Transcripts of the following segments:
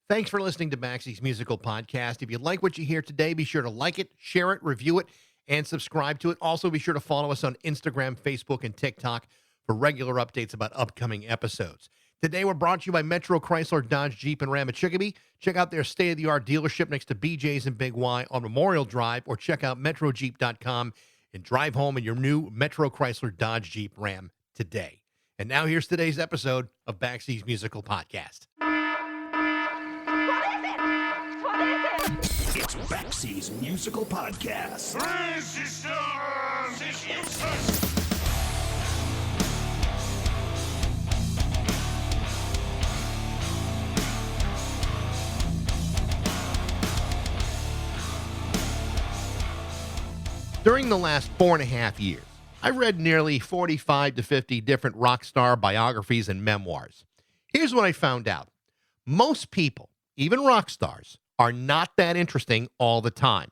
Thanks for listening to Baxie's Musical Podcast. If you like what you hear today, be sure to like it, share it, review it, and subscribe to it. Also, be sure to follow us on Instagram, Facebook, and TikTok for regular updates about upcoming episodes. Today, we're brought to you by Metro Chrysler, Dodge, Jeep, and Ram at Chicopee. Check out their state-of-the-art dealership next to BJ's and Big Y on Memorial Drive, or check out metrojeep.com and drive home in your new Metro Chrysler, Dodge, Jeep, Ram today. And now here's today's episode of Baxie's Musical Podcast. It's Baxie's Musical Podcast. During the last 4.5 years, I read nearly 45 to 50 different rock star biographies and memoirs. Here's what I found out. Most people, even rock stars, are not that interesting all the time.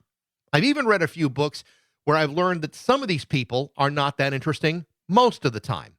I've even read a few books where I've learned that some of these people are not that interesting most of the time.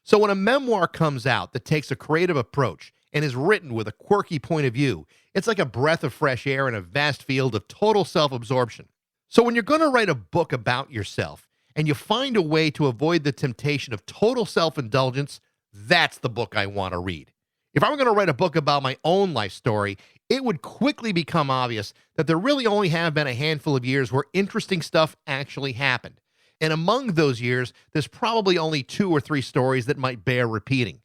So when a memoir comes out that takes a creative approach and is written with a quirky point of view, it's like a breath of fresh air in a vast field of total self-absorption. So when you're going to write a book about yourself and you find a way to avoid the temptation of total self-indulgence, that's the book I want to read. If I were going to write a book about my own life story, it would quickly become obvious that there really only have been a handful of years where interesting stuff actually happened. And among those years, there's probably only 2 or 3 stories that might bear repeating.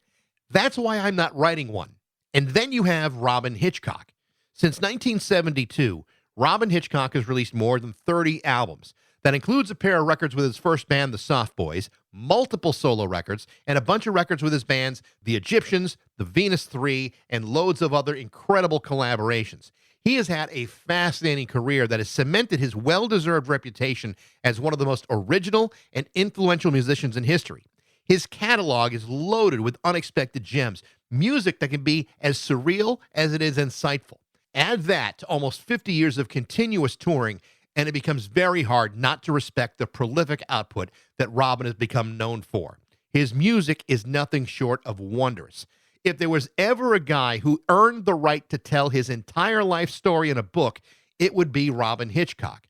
That's why I'm not writing one. And then you have Robyn Hitchcock. Since 1972, Robyn Hitchcock has released more than 30 albums. That includes a pair of records with his first band, the Soft Boys, multiple solo records, and a bunch of records with his bands, the Egyptians, the Venus 3, and loads of other incredible collaborations. He has had a fascinating career that has cemented his well-deserved reputation as one of the most original and influential musicians in history. His catalog is loaded with unexpected gems, music that can be as surreal as it is insightful. Add that to almost 50 years of continuous touring, and it becomes very hard not to respect the prolific output that Robyn has become known for. His music is nothing short of wondrous. If there was ever a guy who earned the right to tell his entire life story in a book, it would be Robyn Hitchcock.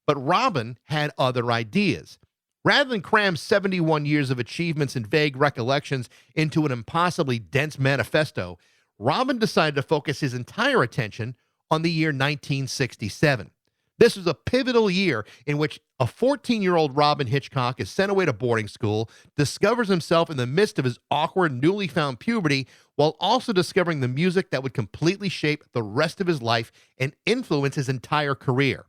But Robyn had other ideas. Rather than cram 71 years of achievements and vague recollections into an impossibly dense manifesto, Robyn decided to focus his entire attention on the year 1967. This was a pivotal year in which a 14-year-old Robyn Hitchcock is sent away to boarding school, discovers himself in the midst of his awkward, newly found puberty, while also discovering the music that would completely shape the rest of his life and influence his entire career.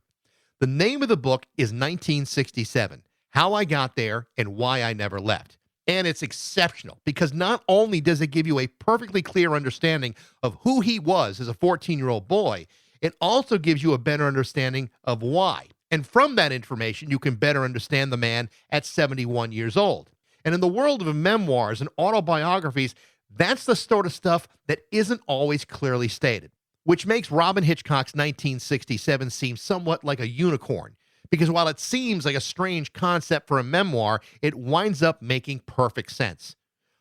The name of the book is 1967, How I Got There and Why I Never Left. And it's exceptional because not only does it give you a perfectly clear understanding of who he was as a 14-year-old boy, it also gives you a better understanding of why. And from that information, you can better understand the man at 71 years old. And in the world of memoirs and autobiographies, that's the sort of stuff that isn't always clearly stated, which makes Robyn Hitchcock's 1967 seem somewhat like a unicorn. Because while it seems like a strange concept for a memoir, it winds up making perfect sense.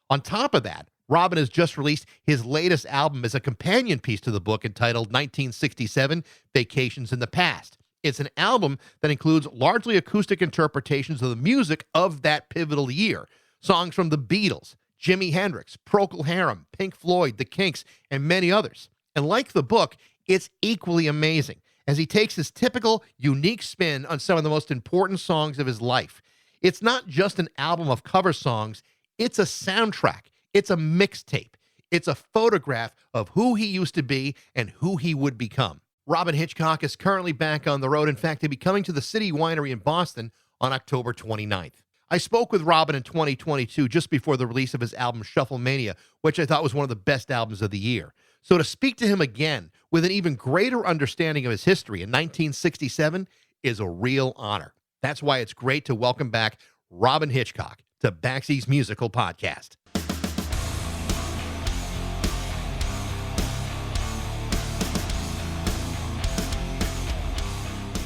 On top of that, Robyn has just released his latest album as a companion piece to the book entitled 1967 Vacations in the Past. It's an album that includes largely acoustic interpretations of the music of that pivotal year. Songs from the Beatles, Jimi Hendrix, Procol Harem, Pink Floyd, the Kinks, and many others. And like the book, it's equally amazing as he takes his typical, unique spin on some of the most important songs of his life. It's not just an album of cover songs, it's a soundtrack. It's a mixtape. It's a photograph of who he used to be and who he would become. Robyn Hitchcock is currently back on the road. In fact, he'll be coming to the City Winery in Boston on October 29th. I spoke with Robyn in 2022, just before the release of his album Shufflemania, which I thought was one of the best albums of the year. So to speak to him again with an even greater understanding of his history in 1967 is a real honor. That's why it's great to welcome back Robyn Hitchcock to Baxie's Musical Podcast.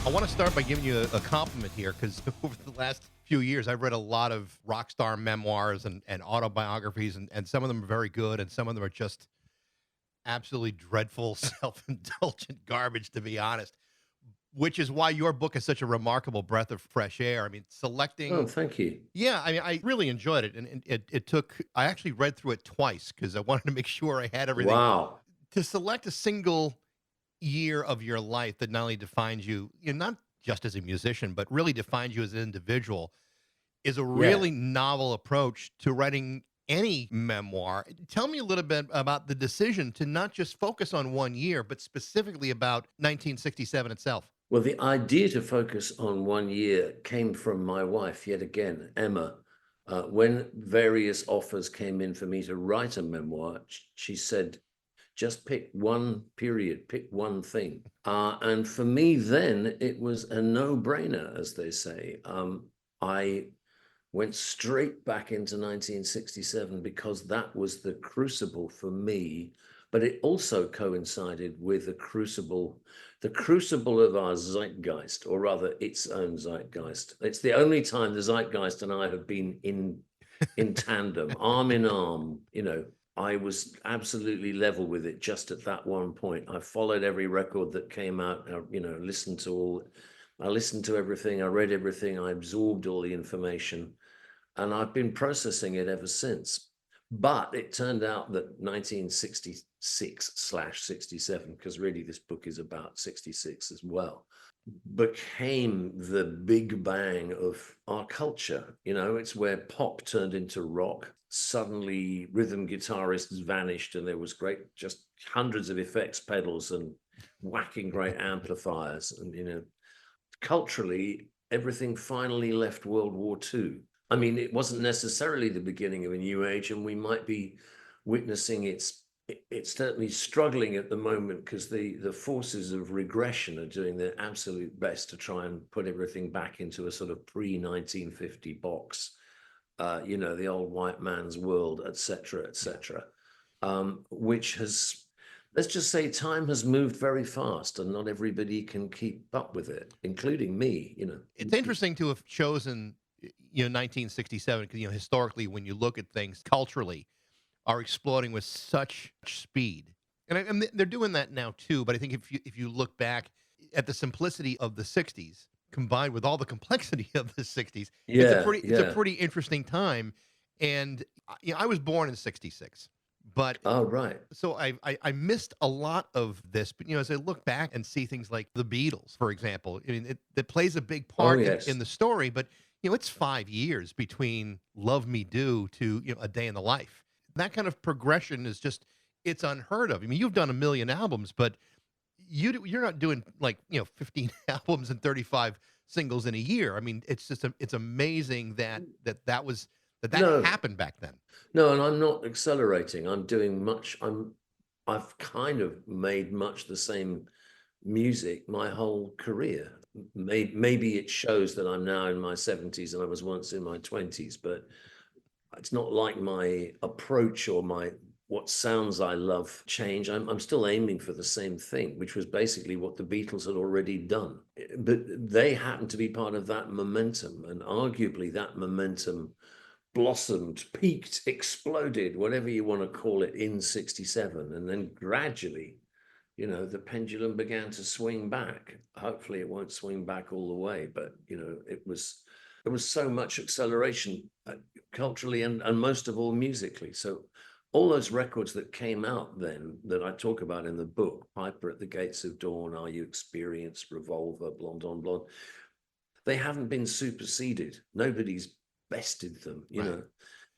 I want to start by giving you a compliment here because over the last few years, I've read a lot of rock star memoirs and autobiographies, and some of them are very good, and some of them are just absolutely dreadful, self-indulgent garbage, to be honest, which is why your book is such a remarkable breath of fresh air. I mean, Oh, selecting. thank you. Yeah, I mean, I really enjoyed it, and it took. I actually read through it twice because I wanted to make sure I had everything. Wow. To select a single year of your life that not only defines you, not just as a musician, but really defines you as an individual, is a Yeah. really novel approach to writing any memoir. Tell me a little bit about the decision to not just focus on one year, but specifically about 1967 itself. Well, the idea to focus on one year came from my wife, yet again, Emma. When various offers came in for me to write a memoir, she said, just pick one period, pick one thing. And for me, then it was a no-brainer, as they say. I went straight back into 1967 because that was the crucible for me, but it also coincided with the crucible of our zeitgeist, or rather its own zeitgeist. It's the only time the zeitgeist and I have been in tandem, arm in arm. I was absolutely level with it just at that one point. I followed every record that came out, I listened to everything, I read everything, I absorbed all the information, and I've been processing it ever since. But it turned out that 1966/67, because really this book is about 66 as well, became the big bang of our culture. It's where pop turned into rock. Suddenly rhythm guitarists vanished and there was just hundreds of effects pedals and whacking great amplifiers. And, culturally, everything finally left World War II. I mean, it wasn't necessarily the beginning of a new age, and we might be witnessing it's certainly struggling at the moment because the forces of regression are doing their absolute best to try and put everything back into a sort of pre-1950 box, the old white man's world, etc., etc., which has, let's just say, time has moved very fast and not everybody can keep up with it, including me. It's interesting to have chosen, 1967, because, historically, when you look at things culturally, are exploding with such speed. And they're doing that now too. But I think if you look back at the simplicity of the '60s combined with all the complexity of the '60s, Yeah, it's a yeah. pretty interesting time. And I was born in '66, but Oh, right. so I missed a lot of this. But as I look back and see things like the Beatles, for example, I mean, it plays a big Oh, part in yes. the story. But it's 5 years between "Love Me Do" to A Day in the Life. That kind of progression is it's unheard of. I mean, you've done a million albums, but you're not doing like 15 albums and 35 singles in a year. I mean, it's amazing that No, happened back then. no, and I'm not accelerating. I'm doing much. I've kind of made much the same music my whole career. Maybe it shows that I'm now in my 70s and I was once in my 20s, but it's not like my approach or what sounds I love change. I'm still aiming for the same thing, which was basically what the Beatles had already done. But they happened to be part of that momentum, and arguably that momentum blossomed, peaked, exploded, whatever you want to call it, in 67. And then gradually, the pendulum began to swing back. Hopefully it won't swing back all the way, but there was so much acceleration culturally and most of all musically. So all those records that came out then that I talk about in the book, Piper at the Gates of Dawn, Are You Experienced, Revolver, Blonde on Blonde, they haven't been superseded. Nobody's bested them. Right.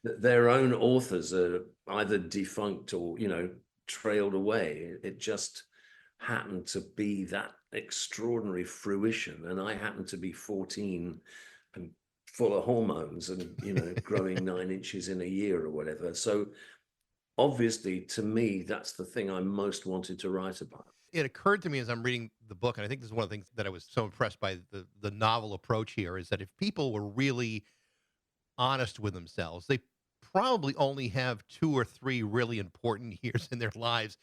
Their own authors are either defunct or, trailed away. It just happened to be that extraordinary fruition. And I happened to be 14 and full of hormones and, growing 9 inches in a year or whatever. So obviously, to me, that's the thing I most wanted to write about. It occurred to me as I'm reading the book, and I think this is one of the things that I was so impressed by the novel approach here, is that if people were really honest with themselves, they probably only have 2 or 3 really important years in their lives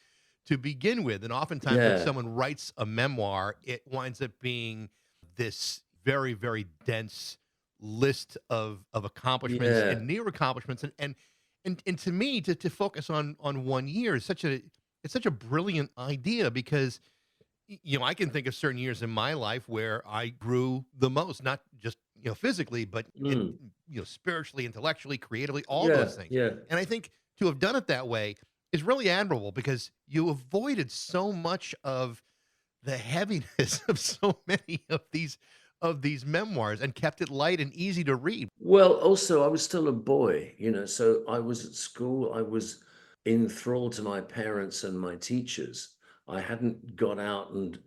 to begin with. And oftentimes when Yeah, someone writes a memoir, it winds up being this very, very dense list of accomplishments yeah, and near accomplishments. And to me, to focus on one year is such it's such a brilliant idea because I can think of certain years in my life where I grew the most, not just, physically, but Mm. spiritually, intellectually, creatively, all those Yeah, things. yeah. And I think to have done it that way is really admirable because you avoided so much of the heaviness of so many of these memoirs and kept it light and easy to read. Well, also, I was still a boy, so I was at school. I was enthralled to my parents and my teachers. I hadn't got out and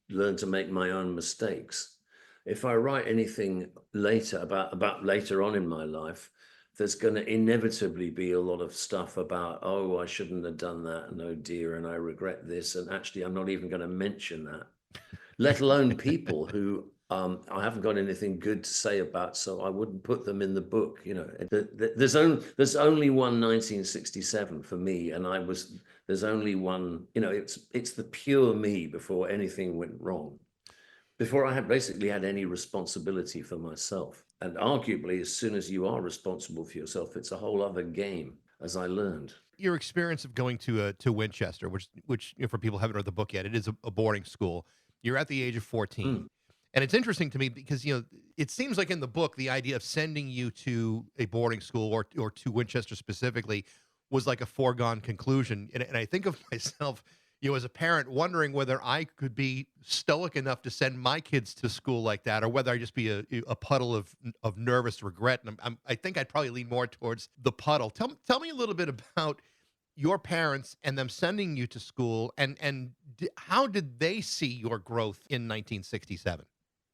learned to make my own mistakes. If I write anything later about later on in my life, there's going to inevitably be a lot of stuff about, oh, I shouldn't have done that, and oh dear, and I regret this. And actually, I'm not even going to mention that, let alone people who I haven't got anything good to say about, so I wouldn't put them in the book. There's only one 1967 for me, and there's only one. It's the pure me before anything went wrong, before I had basically had any responsibility for myself. And arguably, as soon as you are responsible for yourself, it's a whole other game, as I learned. Your experience of going to Winchester, which for people who haven't read the book yet, it is a boarding school. You're at the age of 14. Mm. And it's interesting to me because it seems like in the book the idea of sending you to a boarding school or to Winchester specifically was like a foregone conclusion. And I think of myself, as a parent, wondering whether I could be stoic enough to send my kids to school like that, or whether I just be a puddle of nervous regret. And I think I'd probably lean more towards the puddle. Tell me a little bit about your parents and them sending you to school, and how did they see your growth in 1967?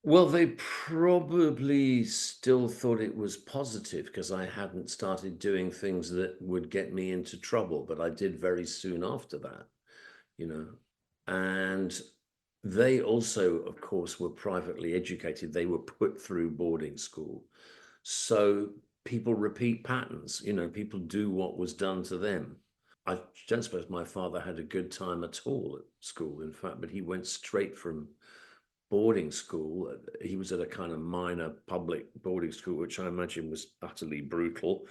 Well, they probably still thought it was positive because I hadn't started doing things that would get me into trouble, but I did very soon after that, you know. And they also, of course, were privately educated. They were put through boarding school. So people repeat patterns, people do what was done to them. I don't suppose my father had a good time at all at school, in fact, but he went straight from boarding school. He was at a kind of minor public boarding school, which I imagine was utterly brutal.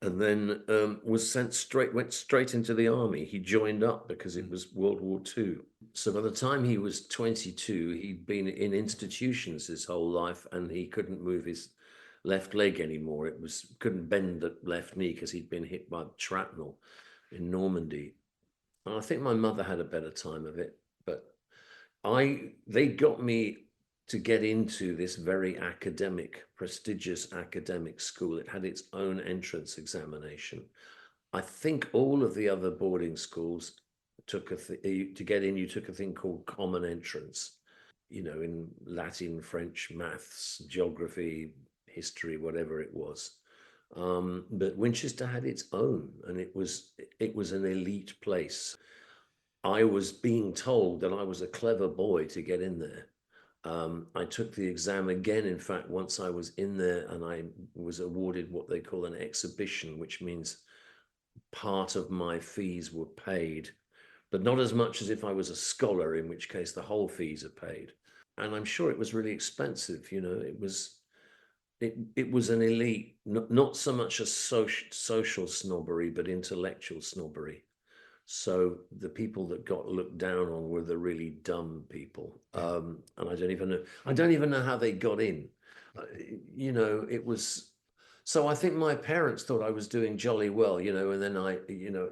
And then went straight into the army. He joined up because it was World War II. So by the time he was 22, he'd been in institutions his whole life, and he couldn't move his left leg anymore. Couldn't bend the left knee because he'd been hit by shrapnel in Normandy. And I think my mother had a better time of it, but they got me to get into this very prestigious academic school. It had its own entrance examination. I think all of the other boarding schools to get in, you took a thing called common entrance, in Latin, French, maths, geography, history, whatever it was. But Winchester had its own, and it was an elite place. I was being told that I was a clever boy to get in there. I took the exam again, in fact, once I was in there, and I was awarded what they call an exhibition, which means part of my fees were paid, but not as much as if I was a scholar, in which case the whole fees are paid. And I'm sure it was really expensive. It was an elite, not so much a social snobbery, but intellectual snobbery. So the people that got looked down on were the really dumb people, and I don't even know how they got in. It was. So I think my parents thought I was doing jolly well, and then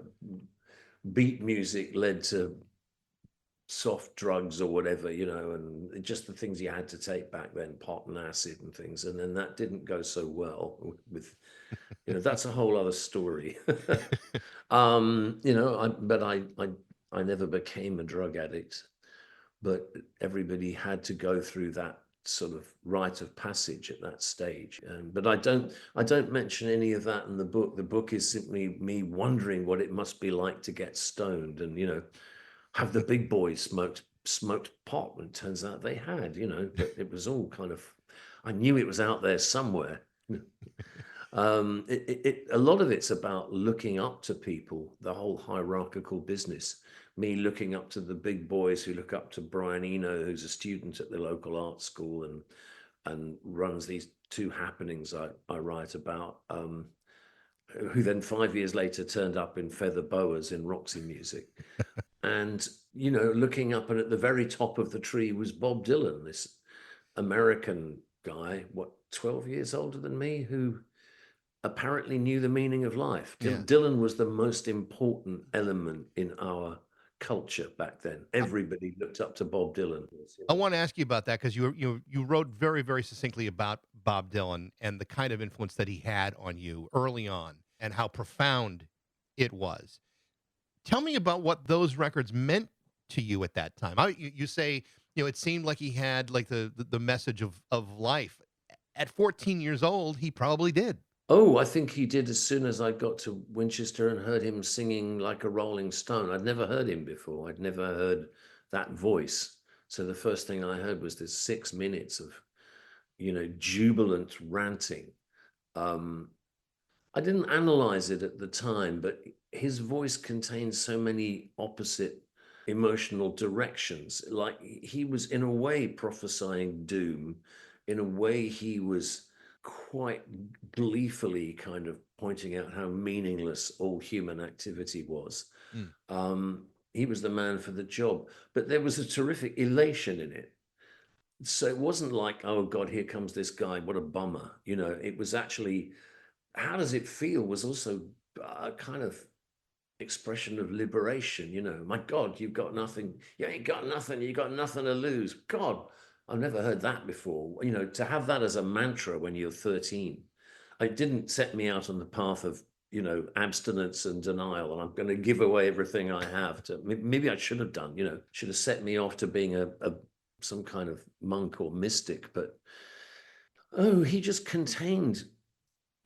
beat music led to soft drugs or whatever, and just the things you had to take back then, pot and acid and things, and then that didn't go so well with. That's a whole other story. I never became a drug addict, but everybody had to go through that sort of rite of passage at that stage. But I don't mention any of that in the book. The book is simply me wondering what it must be like to get stoned and, have the big boys smoked pot. And it turns out they had, but it was all kind of, I knew it was out there somewhere. A lot of it's about looking up to people, the whole hierarchical business. Me looking up to the big boys who look up to Brian Eno, who's a student at the local art school and runs these two happenings I write about, who then 5 years later turned up in feather boas in Roxy Music. And, you know, looking up, and at the very top of the tree was Bob Dylan, this American guy, 12 years older than me, who apparently knew the meaning of life. Yeah. Dylan was the most important element in our culture back then. Everybody looked up to Bob Dylan. I want to ask you about that because you wrote very, very succinctly about Bob Dylan and the kind of influence that he had on you early on and how profound it was. Tell me about what those records meant to you at that time. You say, it seemed like he had like the message of life. At 14 years old, he probably did. Oh, I think he did as soon as I got to Winchester and heard him singing like a Rolling Stone. I'd never heard him before. I'd never heard that voice. So the first thing I heard was this 6 minutes of, jubilant ranting. I didn't analyze it at the time, but his voice contained so many opposite emotional directions. Like he was in a way prophesying doom. In a way, he was quite gleefully kind of pointing out how meaningless all human activity was. He was the man for the job, but there was a terrific elation in it. So it wasn't like, oh God, here comes this guy, what a bummer. It was actually, how does it feel was also a kind of expression of liberation. My God, you've got nothing. You ain't got nothing. You got nothing to lose. God, I've never heard that before. To have that as a mantra when you're 13, it didn't set me out on the path of, abstinence and denial. And I'm going to give away everything I have to, maybe I should have done, should have set me off to being some kind of monk or mystic. But, he just contained,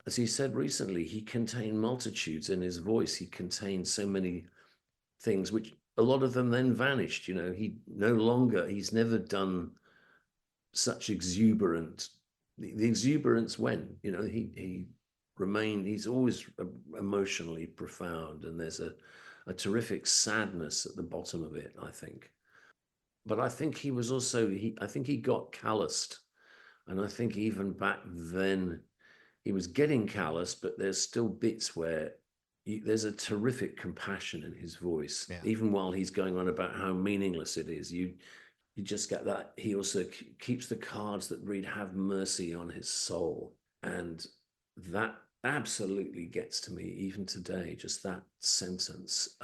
as he said recently, he contained multitudes in his voice. He contained so many things, which a lot of them then vanished. He's never done such exuberant, the exuberance went, he remained, he's always emotionally profound, and there's a terrific sadness at the bottom of it, I think. But I think he was also, I think he got calloused. And I think even back then, he was getting callous, but there's still bits where there's a terrific compassion in his voice, even while he's going on about how meaningless it is. You just get that. He also keeps the cards that read, "Have mercy on his soul." And that absolutely gets to me even today, just that sentence.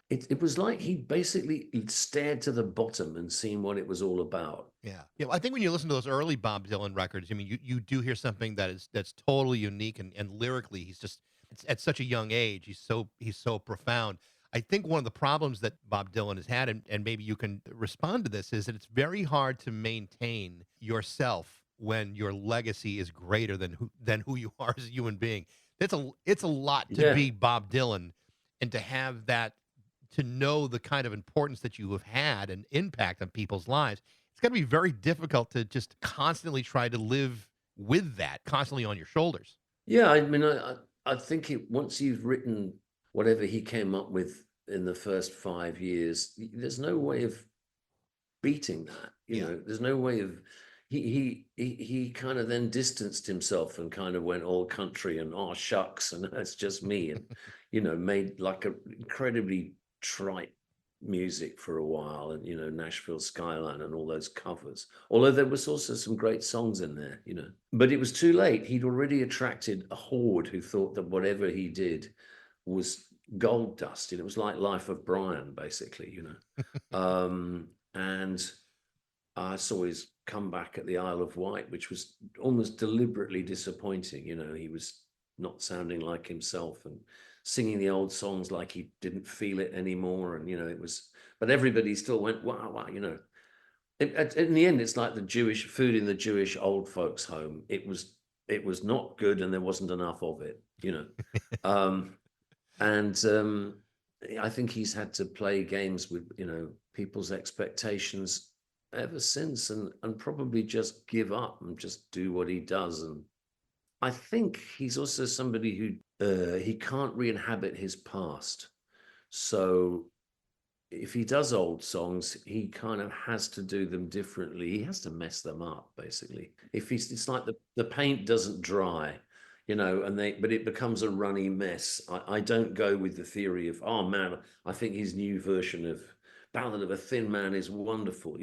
It was like he basically stared to the bottom and seen what it was all about. Yeah. I think when you listen to those early Bob Dylan records, I mean, you do hear something that's totally unique and lyrically, it's at such a young age, he's so profound. I think one of the problems that Bob Dylan has had, and maybe you can respond to this, is that it's very hard to maintain yourself when your legacy is greater than who you are as a human being. It's a lot to be Bob Dylan, and to have that, to know the kind of importance that you have had and impact on people's lives. It's got to be very difficult to just constantly try to live with that constantly on your shoulders. Yeah, I mean, I think once you've written whatever he came up with in the first 5 years, there's no way of beating that. There's no way of. He kind of then distanced himself and kind of went all country and oh shucks and that's just me, and made like a incredibly trite music for a while, and Nashville Skyline and all those covers, although there was also some great songs in there, but it was too late. He'd already attracted a horde who thought that whatever he did was gold dust. It was like Life of Brian, basically, and I saw his comeback at the Isle of Wight, which was almost deliberately disappointing. He was not sounding like himself and singing the old songs like he didn't feel it anymore. And, it was, but everybody still went, wow. In the end, it's like the Jewish food in the Jewish old folks' home. It was not good, and there wasn't enough of it, and I think he's had to play games with, people's expectations ever since, and probably just give up and just do what he does. And I think he's also somebody who he can't re-inhabit his past. So if he does old songs, he kind of has to do them differently. He has to mess them up, basically. It's like the paint doesn't dry. but it becomes a runny mess. I don't go with the theory of, oh man, I think his new version of Ballad of a Thin Man is wonderful.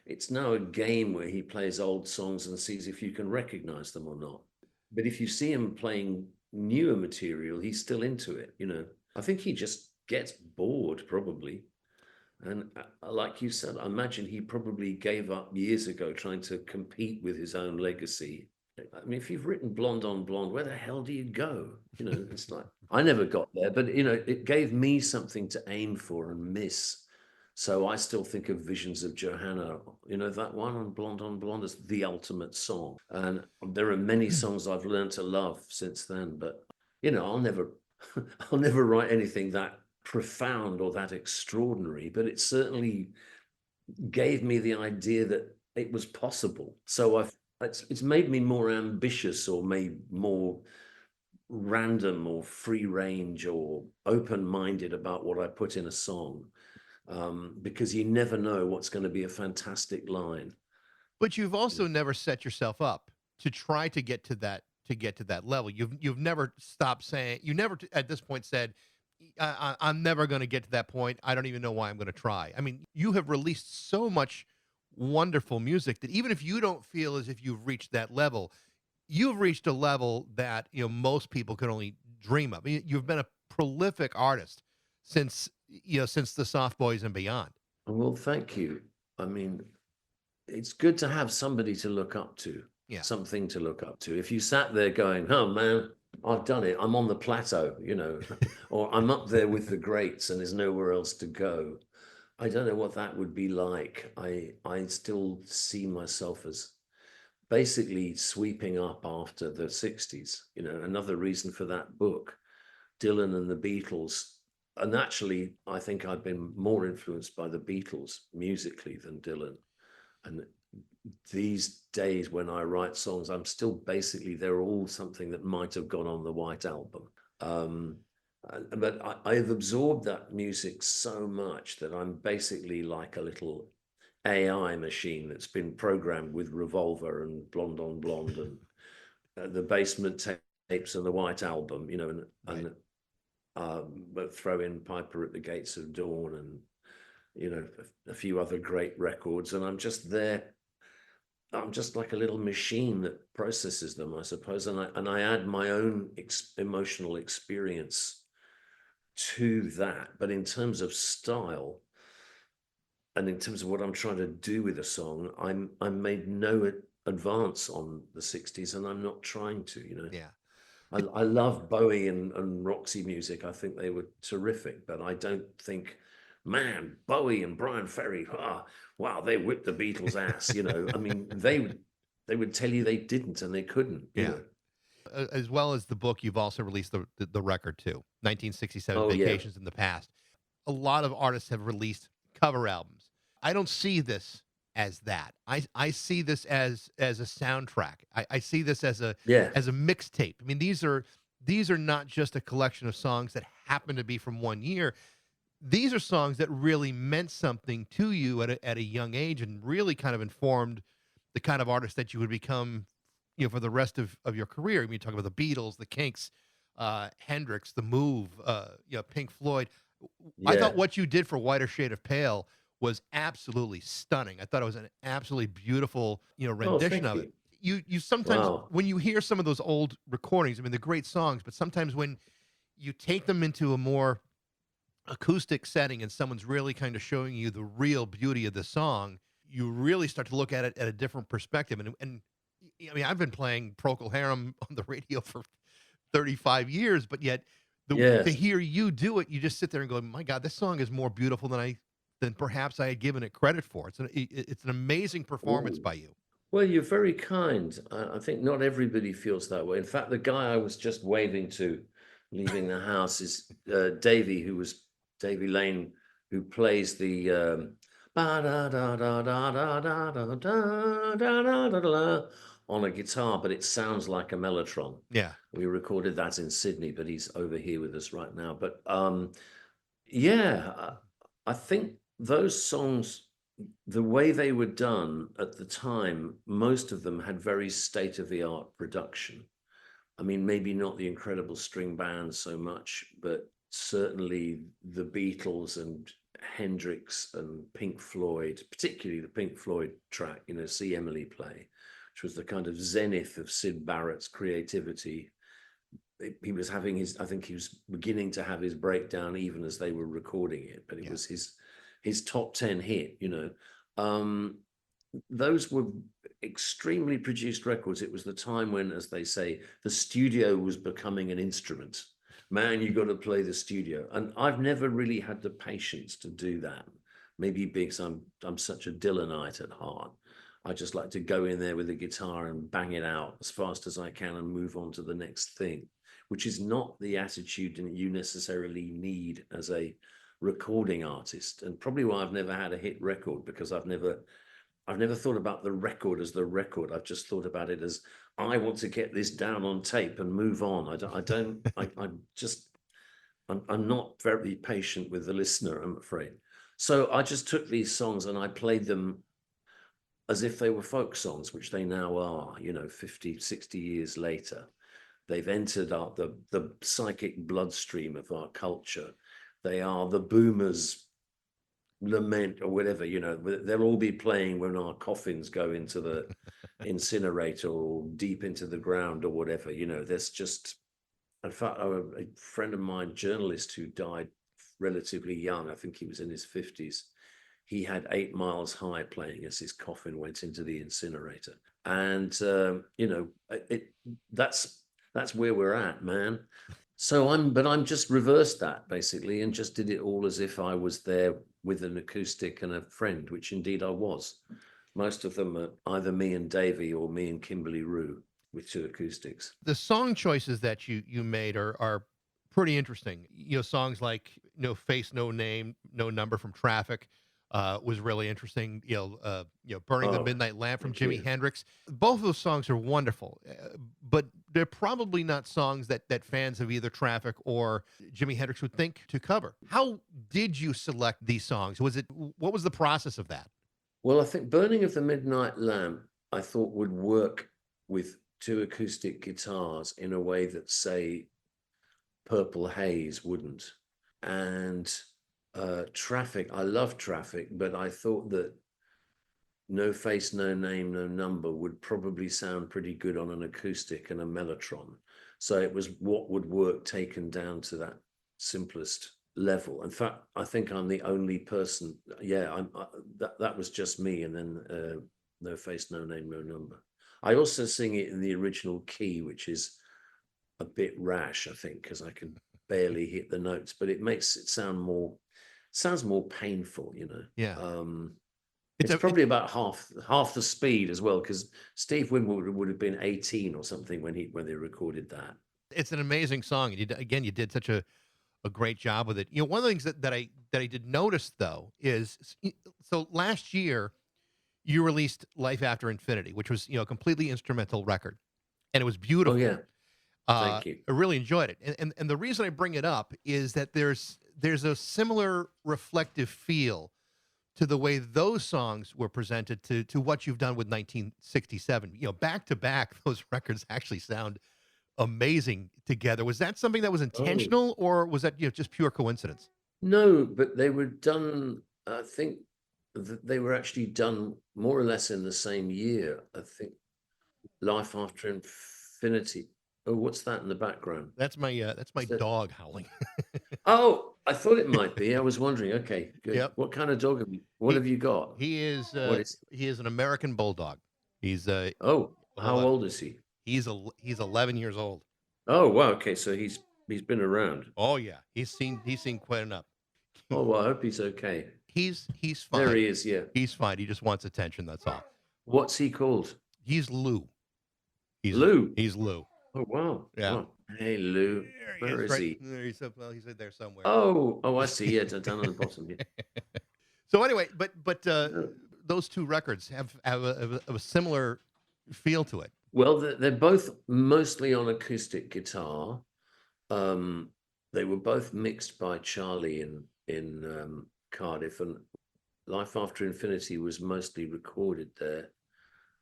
It's now a game where he plays old songs and sees if you can recognize them or not. But if you see him playing newer material, he's still into it. I think he just gets bored probably. And like you said, I imagine he probably gave up years ago trying to compete with his own legacy. I mean, if you've written Blonde on Blonde, where the hell do you go? It's like, I never got there, but it gave me something to aim for and miss. So I still think of Visions of Johanna, that one on Blonde is the ultimate song. And there are many songs I've learned to love since then, but I'll never write anything that profound or that extraordinary, but it certainly gave me the idea that it was possible. So it's made me more ambitious, or made more random or free range or open-minded about what I put in a song, because you never know what's going to be a fantastic line. But you've also never set yourself up to try to get to that level. You've never stopped saying, you never at this point said, I'm never going to get to that point. I don't even know why I'm going to try. I mean, you have released so much wonderful music that even if you don't feel as if you've reached that level, you've reached a level that most people can only dream of. I mean, you've been a prolific artist since the Soft Boys and beyond. Well, thank you. I mean, it's good to have somebody to look up to. Yeah. Something to look up to. If you sat there going, oh man, I've done it, I'm on the plateau, or I'm up there with the greats and there's nowhere else to go, I don't know what that would be like. I still see myself as basically sweeping up after the 60s. Another reason for that book, Dylan and the Beatles. And actually, I think I've been more influenced by the Beatles musically than Dylan. And these days when I write songs, I'm still basically, they're all something that might have gone on the White Album. But I've absorbed that music so much that I'm basically like a little AI machine that's been programmed with Revolver and Blonde on Blonde and the Basement Tapes and the White Album, but throw in Piper at the Gates of Dawn and a few other great records, and I'm just there. I'm just like a little machine that processes them, I suppose, and I add my own emotional experience to that. But in terms of style and in terms of what I'm trying to do with a song, I made no advance on the 60s, and I'm not trying to. Yeah. I love Bowie and Roxy music. I think they were terrific, but I don't think, man, Bowie and Brian Ferry, wow, they whipped the Beatles' ass. I mean, they would tell you they didn't and they couldn't. Yeah. As well as the book, you've also released the record too, 1967 Oh, Vacations in the Past. A lot of artists have released cover albums. I don't see this as that. I see this as a soundtrack. I see this as a mixtape. I mean, these are not just a collection of songs that happen to be from one year. These are songs that really meant something to you at a young age and really kind of informed the kind of artist that you would become, for the rest of your career. I mean, you talk about the Beatles, the Kinks, Hendrix, The Move, Pink Floyd. Yeah. I thought what you did for Whiter Shade of Pale was absolutely stunning. I thought it was an absolutely beautiful, rendition of it. You sometimes, when you hear some of those old recordings, I mean, they're great songs, but sometimes when you take them into a more acoustic setting and someone's really kind of showing you the real beauty of the song, you really start to look at it at a different perspective. And I mean, I've been playing Procol Harem on the radio for 35 years, but yet to hear you do it, you just sit there and go, my God, this song is more beautiful than perhaps I had given it credit for. It's an amazing performance by you. Well, you're very kind. I think not everybody feels that way. In fact, the guy I was just waving to leaving the house is Davey Lane, who plays the on a guitar, but it sounds like a mellotron. Yeah. We recorded that in Sydney, but he's over here with us right now. But I think those songs, the way they were done at the time, most of them had very state-of-the-art production. I mean, maybe not the incredible string band so much, but certainly the Beatles and Hendrix and Pink Floyd, particularly the Pink Floyd track, See Emily Play, which was the kind of zenith of Syd Barrett's creativity. He was having I think he was beginning to have his breakdown even as they were recording it, but it was his top 10 hit, those were extremely produced records. It was the time when, as they say, the studio was becoming an instrument. Man, you got to play the studio. And I've never really had the patience to do that. Maybe because I'm such a Dylanite at heart. I just like to go in there with a guitar and bang it out as fast as I can and move on to the next thing, which is not the attitude that you necessarily need as a recording artist. And probably why I've never had a hit record, because I've never thought about the record as the record. I've just thought about it as, I want to get this down on tape and move on. I'm not very patient with the listener, I'm afraid. So I just took these songs and I played them as if they were folk songs, which they now are, 50, 60 years later. They've entered the psychic bloodstream of our culture. They are the boomers' lament or whatever, they'll all be playing when our coffins go into the incinerator or deep into the ground or whatever. There's just, in fact, a friend of mine, journalist who died relatively young, I think he was in his 50s, he had 8 Miles High playing as his coffin went into the incinerator. And that's where we're at, man. So I'm just reversed that basically, and just did it all as if I was there with an acoustic and a friend, which indeed I was. Most of them are either me and Davey or me and Kimberly Rue with 2 acoustics. The song choices that you made are pretty interesting. Songs like No Face, No Name, No Number from Traffic was really interesting. Burning the Midnight Lamp from Jimi Hendrix. Both of those songs are wonderful, but they're probably not songs that fans of either Traffic or Jimi Hendrix would think to cover. How did you select these songs? What was the process of that? Well, I think Burning of the Midnight Lamp, I thought would work with 2 acoustic guitars in a way that, say, Purple Haze wouldn't. And Traffic, I love Traffic, but I thought that No Face, No Name, No Number would probably sound pretty good on an acoustic and a mellotron. So it was what would work taken down to that simplest level. In fact, I think I'm the only person. Yeah, that was just me. And then No Face, No Name, No Number. I also sing it in the original key, which is a bit rash, I think, because I can barely hit the notes, but it makes it sounds more painful, Yeah. It's probably about half the speed as well, because Steve Winwood would have been 18 or something when they recorded that. It's an amazing song. You did such a great job with it. One of the things that I did notice though is, so last year you released Life After Infinity, which was a completely instrumental record, and it was beautiful. Oh yeah, thank you. I really enjoyed it, and the reason I bring it up is that there's a similar reflective feel to the way those songs were presented to what you've done with 1967. Back to back, those records actually sound amazing together. Was that something that was intentional, or was that just pure coincidence? No, but they were done. I think they were actually done more or less in the same year. I think Life After Infinity. Oh, what's that in the background? That's my dog howling. Oh, I thought it might be. I was wondering. Okay, good. Yep. What kind of dog have you? What have you got? He is an American bulldog. He's how old is he? He's 11 years old. Oh wow. Okay, so he's been around. Oh yeah, he's seen quite enough. Oh well, I hope he's okay. He's fine. There he is. Yeah, he's fine. He just wants attention. That's all. What's he called? He's Lou. Lou. He's Lou. Oh wow. Yeah. Oh, hey Lou. Where is he? He's there somewhere. Oh, I see. Yeah, down on the bottom. Yeah. So anyway, but those 2 records have a similar feel to it. Well, they're both mostly on acoustic guitar. They were both mixed by Charlie in Cardiff, and Life After Infinity was mostly recorded there,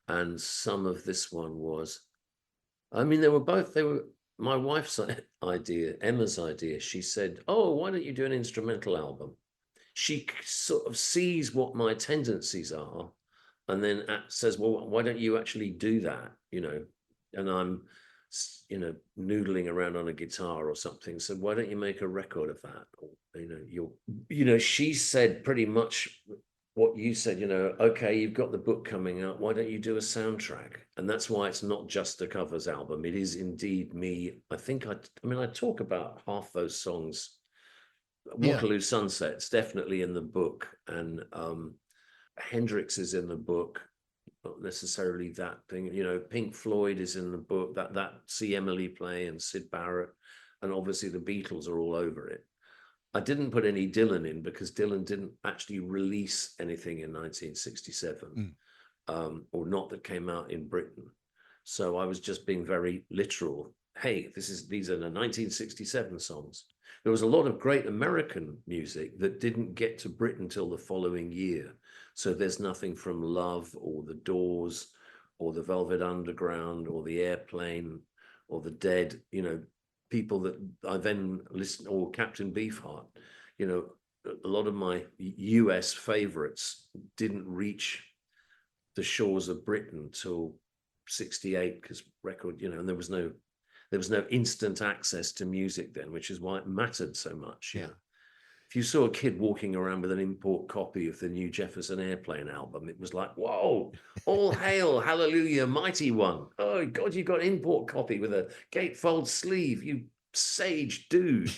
and some of this one was. I mean, they were my wife's idea, Emma's idea. She said, "Oh, why don't you do an instrumental album?" She sort of sees what my tendencies are, and then says, "Well, why don't you actually do that?" And I'm, noodling around on a guitar or something. So why don't you make a record of that? Or, she said pretty much what you said. Okay, you've got the book coming out. Why don't you do a soundtrack? And that's why it's not just a covers album. It is indeed me. I talk about half those songs. Yeah. Waterloo Sunset's definitely in the book, and Hendrix is in the book, not necessarily that thing. Pink Floyd is in the book. That See Emily Play and Syd Barrett, and obviously the Beatles are all over it. I didn't put any Dylan in because Dylan didn't actually release anything in 1967, or not that came out in Britain. So I was just being very literal. Hey, these are the 1967 songs. There was a lot of great American music that didn't get to Britain till the following year. So there's nothing from Love or The Doors or the Velvet Underground or the Airplane or the Dead, people that I then listened, or Captain Beefheart. A lot of my US favorites didn't reach the shores of Britain till 68, because record, and there was no instant access to music then, which is why it mattered so much. Yeah. If you saw a kid walking around with an import copy of the new Jefferson Airplane album, it was like, whoa, all hail, hallelujah, mighty one. Oh God, you got an import copy with a gatefold sleeve, you sage dude,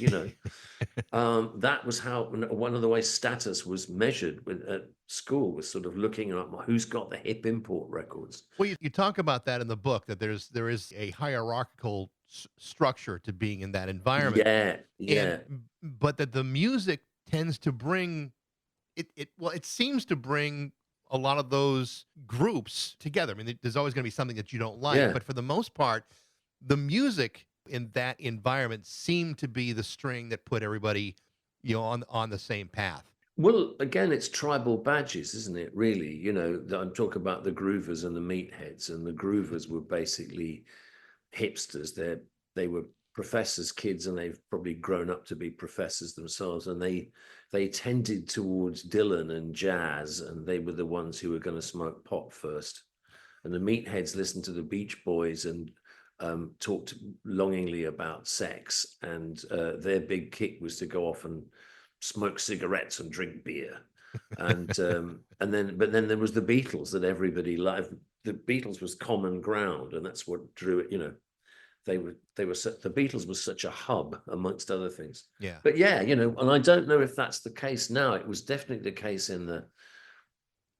that was how one of the ways status was measured at school, was sort of looking up who's got the hip import records. Well, you talk about that in the book, that there is a hierarchical structure to being in that environment. Yeah. But that the music tends to bring it seems to bring a lot of those groups together. I mean, there's always going to be something that you don't like, Yeah. but for the most part, the music in that environment seemed to be the string that put everybody, on the same path. Well, again, it's tribal badges, isn't it? Really, I'm talking about the groovers and the meatheads, and the groovers were basically hipsters. They were professors' kids, and they've probably grown up to be professors themselves, and they tended towards Dylan and jazz, and they were the ones who were going to smoke pot first. And the meatheads listened to the Beach Boys and talked longingly about sex, and their big kick was to go off and smoke cigarettes and drink beer. And but then there was the Beatles that everybody loved. The Beatles was common ground, and that's what drew it. The Beatles was such a hub amongst other things. Yeah. But yeah, and I don't know if that's the case now. It was definitely the case in the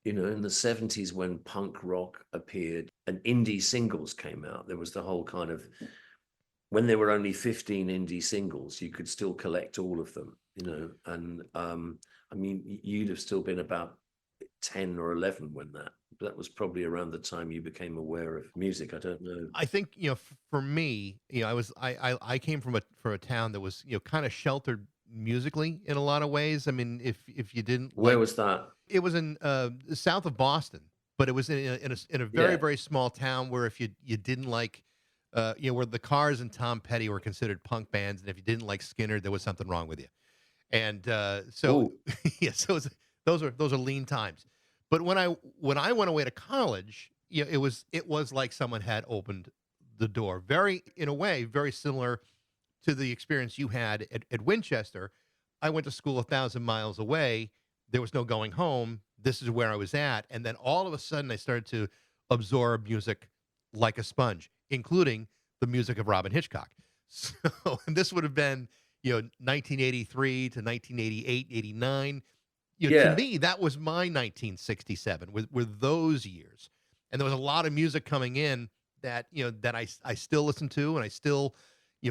70s, when punk rock appeared and indie singles came out. There was the whole kind of, when there were only 15 indie singles, you could still collect all of them, and you'd have still been about 10 or 11 when that was probably around the time you became aware of music. I don't know. I think, for me, I came from a town that was, kind of sheltered musically in a lot of ways. I mean, if you didn't Where was that? It was in south of Boston, but it was in a very, very small town where if you didn't like, where the Cars and Tom Petty were considered punk bands, and if you didn't like Skinner, there was something wrong with you. And so yeah, so those are lean times. But when I went away to college, it was like someone had opened the door. In a way, very similar to the experience you had at Winchester. I went to school 1,000 miles away. There was no going home. This is where I was at. And then all of a sudden I started to absorb music like a sponge, including the music of Robyn Hitchcock. So, and this would have been, 1983 to 1988, 89. To me, that was my 1967, were those years. And there was a lot of music coming in that, that I still listen to, and I still,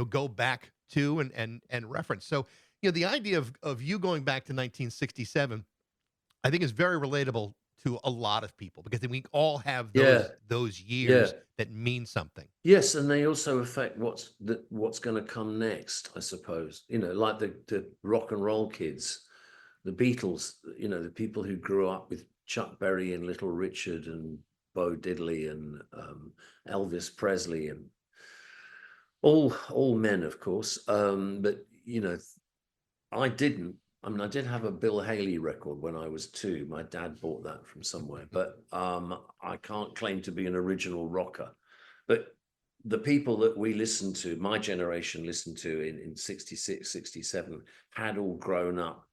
go back to and reference. So, the idea of you going back to 1967, I think is very relatable to a lot of people, because we all have those years that mean something. Yes, and they also affect what's going to come next, I suppose. Like the rock and roll kids, the Beatles, the people who grew up with Chuck Berry and Little Richard and Bo Diddley and Elvis Presley, and All men, of course. But you know, I didn't. I mean, I did have a Bill Haley record when I was 2. My dad bought that from somewhere, but I can't claim to be an original rocker. But the people that we listened to, my generation listened to in 66, 67, had all grown up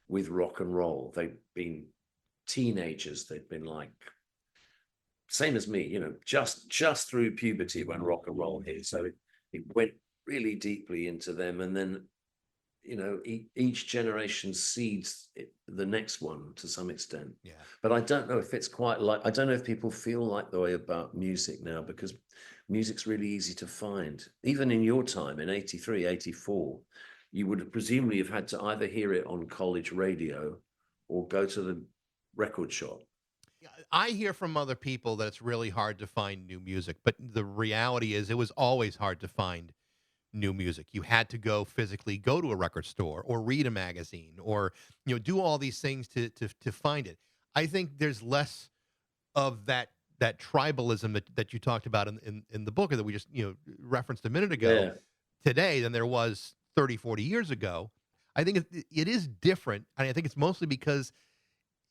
with rock and roll. They'd been teenagers. They'd been like, same as me, just through puberty when rock and roll hit. So it went really deeply into them. And then each generation seeds the next one to some extent. Yeah. But I don't know if it's quite like, I don't know if people feel like the way about music now, because music's really easy to find. Even in your time, in 83, 84, you would presumably have had to either hear it on college radio or go to the record shop. I hear from other people that it's really hard to find new music, but the reality is it was always hard to find new music. You had to go physically go to a record store or read a magazine or do all these things to find it. I think there's less of that tribalism that you talked about in the book that we just referenced a minute ago Yeah. today than there was 30, 40 years ago. I think it is different. And I think it's mostly because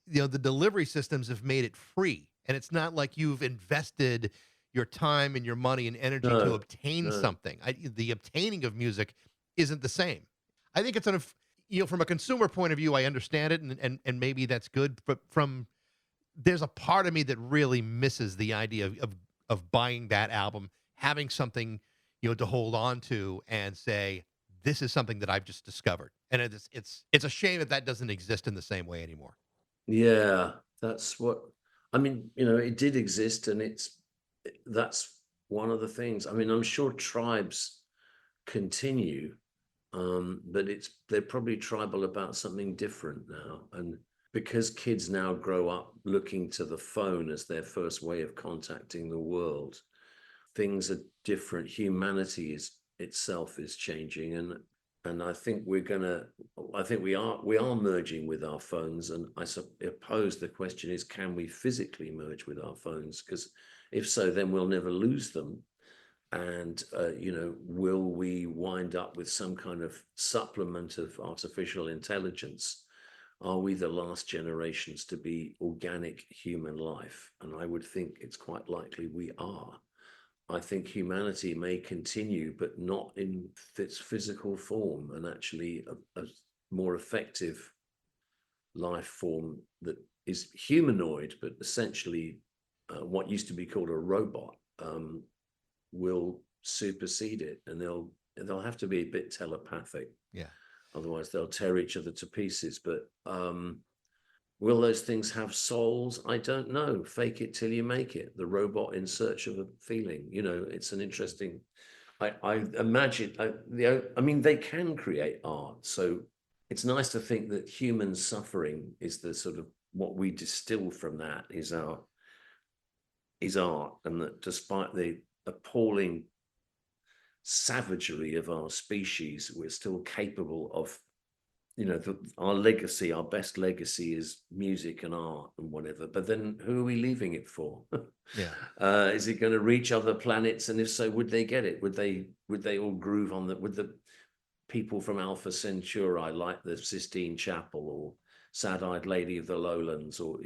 the delivery systems have made it free, and it's not like you've invested your time and your money and energy to No, obtain no. something. The obtaining of music isn't the same. I think it's from a consumer point of view, I understand it, and maybe that's good. But there's a part of me that really misses the idea of buying that album, having something to hold on to and say, this is something that I've just discovered. And it's a shame that doesn't exist in the same way anymore. Yeah, that's what I mean, it did exist, and that's one of the things. I mean, I'm sure tribes continue, but they're probably tribal about something different now. And because kids now grow up looking to the phone as their first way of contacting the world, things are different. Humanity itself is changing, and I think we are merging with our phones. And I suppose the question is, can we physically merge with our phones? Because if so, then we'll never lose them. And will we wind up with some kind of supplement of artificial intelligence? Are we the last generations to be organic human life? And I would think it's quite likely we are. I think humanity may continue, but not in its physical form, and actually a more effective life form that is humanoid, but essentially what used to be called a robot will supersede it, and they'll have to be a bit telepathic. Yeah. Otherwise, they'll tear each other to pieces. But will those things have souls? I don't know. Fake it till you make it. The robot in search of a feeling. It's an interesting. I imagine. I mean, they can create art, so it's nice to think that human suffering is the sort of what we distill from that is art, and that despite the appalling savagery of our species, we're still capable of our legacy, our best legacy is music and art and whatever. But then who are we leaving it for? Yeah. Is it going to reach other planets? And if so, would they get it? Would they all groove on that? Would the people from Alpha Centauri like the Sistine Chapel or Sad-Eyed Lady of the Lowlands, or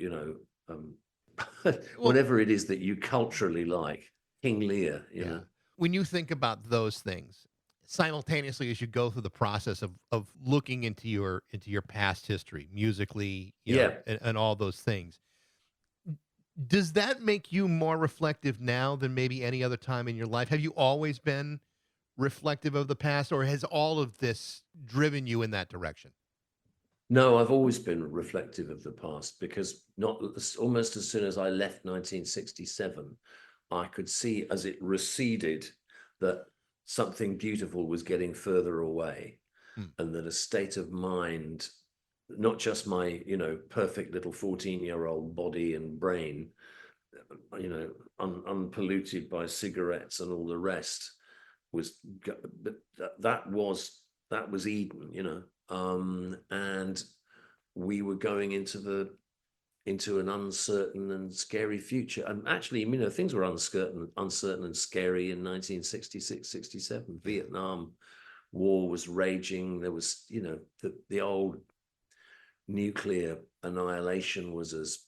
whatever it is that you culturally like, King Lear, Yeah. When you think about those things, simultaneously as you go through the process of looking into your past history, musically, and all those things, does that make you more reflective now than maybe any other time in your life? Have you always been reflective of the past, or has all of this driven you in that direction? No, I've always been reflective of the past, because almost as soon as I left 1967, I could see as it receded that something beautiful was getting further away, and that a state of mind, not just my, perfect little 14-year-old body and brain, unpolluted by cigarettes and all the rest, but that was Eden, and we were going into into an uncertain and scary future. And actually, things were uncertain and scary in 1966, 67. Vietnam War was raging. There was, the old nuclear annihilation was as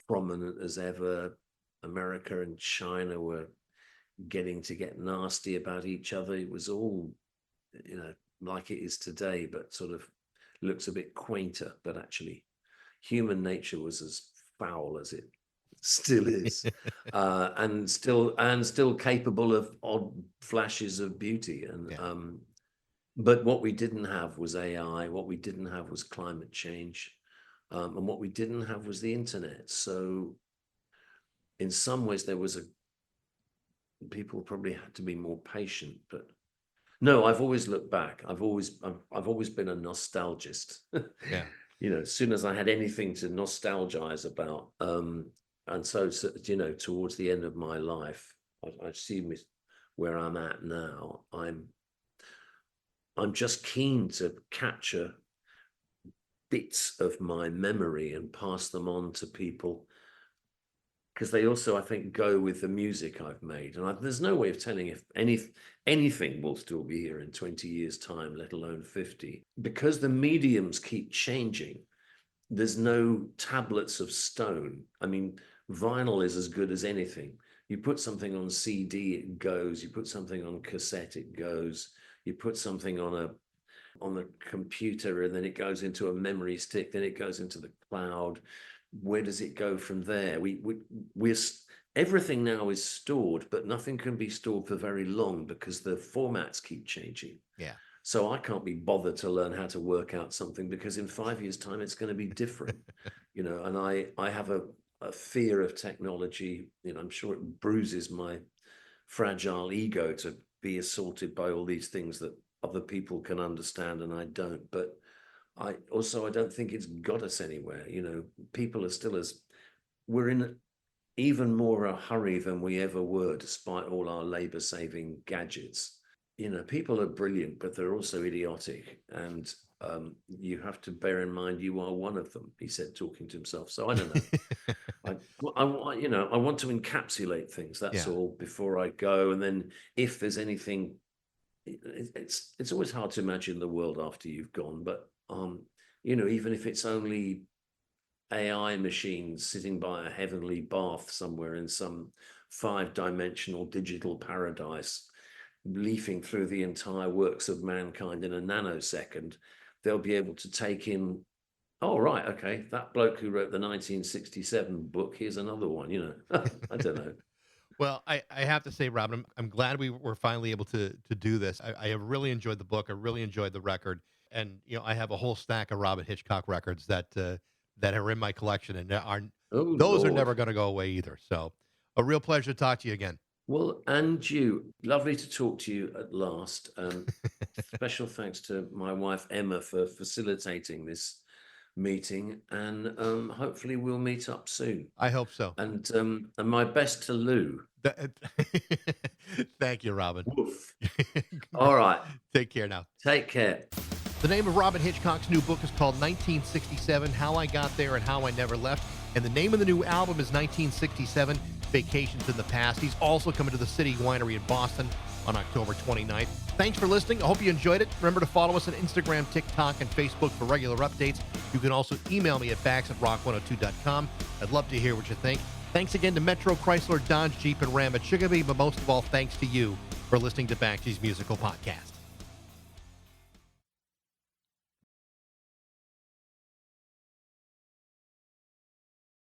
prominent as ever. America and China were getting nasty about each other. It was all, like it is today, but sort of looks a bit quainter. But actually, human nature was as foul as it still is, and still capable of odd flashes of beauty. And but what we didn't have was AI. What we didn't have was climate change, and what we didn't have was the internet. So, in some ways, people probably had to be more patient. But no, I've always looked back. I've always been a nostalgist. Yeah. As soon as I had anything to nostalgize about, and so towards the end of my life, I see where I'm at now. I'm just keen to capture bits of my memory and pass them on to people, because they also, I think, go with the music I've made. And there's no way of telling if anything will still be here in 20 years' time, let alone 50. Because the mediums keep changing, there's no tablets of stone. I mean, vinyl is as good as anything. You put something on CD, it goes. You put something on cassette, it goes. You put something on a computer, and then it goes into a memory stick, then it goes into the cloud. Where does it go from there? We're everything now is stored, but nothing can be stored for very long because the formats keep changing. Yeah. So I can't be bothered to learn how to work out something, because in 5 years' time it's going to be different. And I have a fear of technology. I'm sure it bruises my fragile ego to be assaulted by all these things that other people can understand and I don't. But I don't think it's got us anywhere. People are we're in even more a hurry than we ever were, despite all our labor-saving gadgets. People are brilliant, but they're also idiotic. And you have to bear in mind you are one of them, he said, talking to himself. So I don't know. I want to encapsulate things, that's all, before I go. And then if there's anything, it's always hard to imagine the world after you've gone. But, even if it's only AI machines sitting by a heavenly bath somewhere in some 5-dimensional digital paradise, leafing through the entire works of mankind in a nanosecond, they'll be able to take in, oh, right, okay, that bloke who wrote the 1967 book, here's another one, I don't know. Well, I have to say, Robyn, I'm glad we were finally able to do this. I have really enjoyed the book. I really enjoyed the record. And, I have a whole stack of Robyn Hitchcock records that are in my collection, and those are never going to go away either. So a real pleasure to talk to you again. Well, and you, lovely to talk to you at last. Special thanks to my wife, Emma, for facilitating this meeting, and hopefully we'll meet up soon. I hope so. And my best to Lou. Thank you, Robyn. Woof. All right. Take care now. Take care. The name of Robyn Hitchcock's new book is called 1967, How I Got There and How I Never Left. And the name of the new album is 1967, Vacations in the Past. He's also coming to the City Winery in Boston on October 29th. Thanks for listening. I hope you enjoyed it. Remember to follow us on Instagram, TikTok, and Facebook for regular updates. You can also email me at bax@rock102.com. I'd love to hear what you think. Thanks again to Metro, Chrysler, Dodge, Jeep, and Ram at Chicopee, but most of all, thanks to you for listening to Baxie's Musical Podcast.